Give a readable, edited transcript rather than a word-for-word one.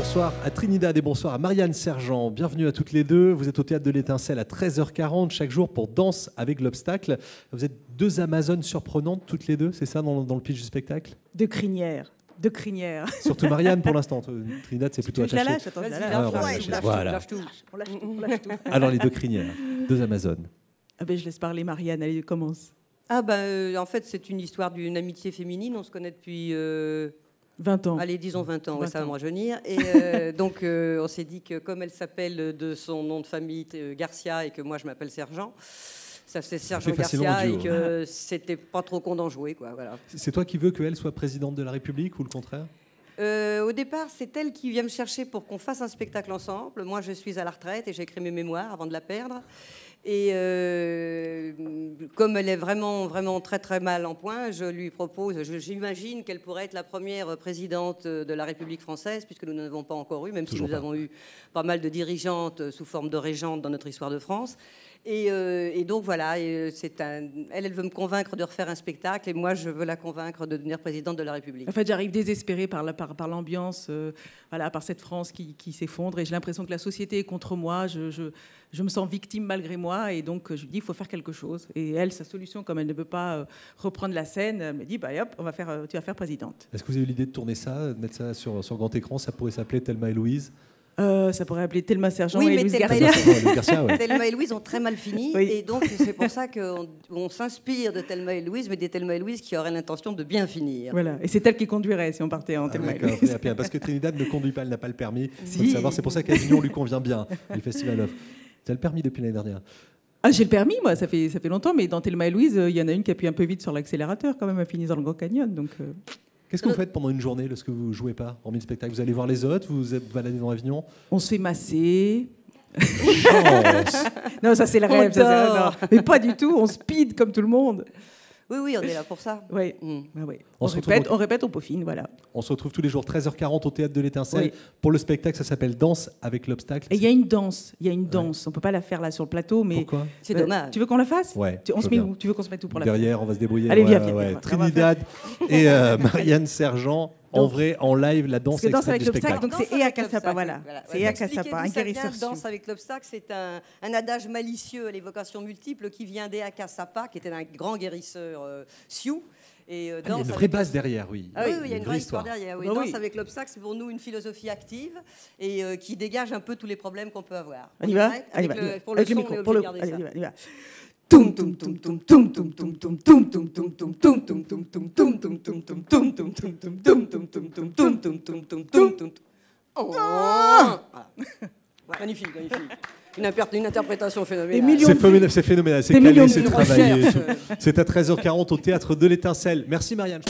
Bonsoir à Trinidad et bonsoir à Marianne Sergent. Bienvenue à toutes les deux. Vous êtes au Théâtre de l'Étincelle à 13h40 chaque jour pour Danse avec l'obstacle. Vous êtes deux Amazones surprenantes toutes les deux, c'est ça dans le pitch du spectacle? De crinière. De crinière. Surtout Marianne pour l'instant. Trinidad, c'est plutôt attaché. Je la lâche, attends, je la lâche. Voilà. On lâche tout. Alors les deux crinières, deux Amazones. Ah ben, je laisse parler Marianne, allez, commence. Ah ben, en fait, c'est une histoire d'une amitié féminine. On se connaît depuis... 20 ans. Allez, disons 20 ans, 20 ça va ans. me rajeunir. Et donc, on s'est dit que comme elle s'appelle de son nom de famille Garcia et que moi, je m'appelle Sergent, ça fait Sergent Garcia et que c'était pas trop con d'en jouer, quoi. Voilà. C'est toi qui veux qu'elle soit présidente de la République ou le contraire? Au départ, c'est elle qui vient me chercher pour qu'on fasse un spectacle ensemble. Moi, je suis à la retraite et j'ai écrit mes mémoires avant de la perdre. Et comme elle est vraiment, vraiment très, très mal en point, je lui propose, j'imagine qu'elle pourrait être la première présidente de la République française, puisque nous n'avons pas encore eu, même si nous avons eu pas mal de dirigeantes sous forme de régentes dans notre histoire de France. Et donc voilà, elle veut me convaincre de refaire un spectacle et moi je veux la convaincre de devenir présidente de la République. En fait, j'arrive désespérée par l'ambiance, voilà, par cette France qui s'effondre et j'ai l'impression que la société est contre moi. Je me sens victime malgré moi et donc je lui dis il faut faire quelque chose. Et elle, sa solution, comme elle ne peut pas reprendre la scène, elle me dit bah hop, tu vas faire présidente. Est-ce que vous avez eu l'idée de tourner ça, de mettre ça sur grand écran? Ça pourrait s'appeler Thelma et Louise. Ça pourrait appeler Thelma Sergent oui, et Louise Garcia. Ouais. Thelma et Louise ont très mal fini, oui. Et donc c'est pour ça qu'on s'inspire de Thelma et Louise, mais des Thelma et Louise qui auraient l'intention de bien finir. Voilà, et c'est elle qui conduirait si on partait en Thelma et Louise. Parce que Trinidad ne conduit pas, elle n'a pas le permis. Si. Savoir, c'est pour ça qu'Avignon lui convient bien, le Festival of. Tu as le permis depuis l'année dernière? Ah, j'ai le permis, moi, ça fait longtemps, mais dans Thelma et Louise, il y en a une qui appuie un peu vite sur l'accélérateur, quand même, elle finit dans le Grand Canyon, donc... Qu'est-ce que vous faites pendant une journée lorsque vous ne jouez pas en mini-spectacle? Vous allez voir les autres? Vous vous baladez dans Avignon? On se fait masser. Non, ça c'est le rêve. Non. Mais pas du tout, on speed comme tout le monde. Oui, on est là pour ça. Oui. On répète, on peaufine, voilà. On se retrouve tous les jours 13h40 au Théâtre de l'Étincelle pour le spectacle, ça s'appelle Danse avec l'obstacle. Et il y a une danse, On peut pas la faire là sur le plateau, mais pourquoi? C'est dommage. Tu veux qu'on la fasse? Ouais. On se met où? Tu veux qu'on se mette où pour la faire? Derrière, on va se débrouiller. Allez, viens. Trinidad et Marianne Sergent. En vrai, en live, la danse Danse avec du spectacle. Donc c'est Ea Cassapa, voilà. C'est Ea Cassapa, un guérisseur. Danse avec l'obstacle, c'est un adage malicieux à l'évocation multiple qui vient d'Ea Cassapa, qui était un grand guérisseur sioux. Et il y a une vraie base derrière, oui. Ah oui, il y a une vraie histoire derrière. Oui. Danse avec l'obstacle, c'est pour nous une philosophie active et qui dégage un peu tous les problèmes qu'on peut avoir. On y va? Pour le son, on est obligé de garder ça. On y va. Magnifique. Une interprétation phénoménale. C'est phénoménal, c'est calé, c'est travaillé. C'est à 13h40 au Théâtre de l'Étincelle. Merci Marianne.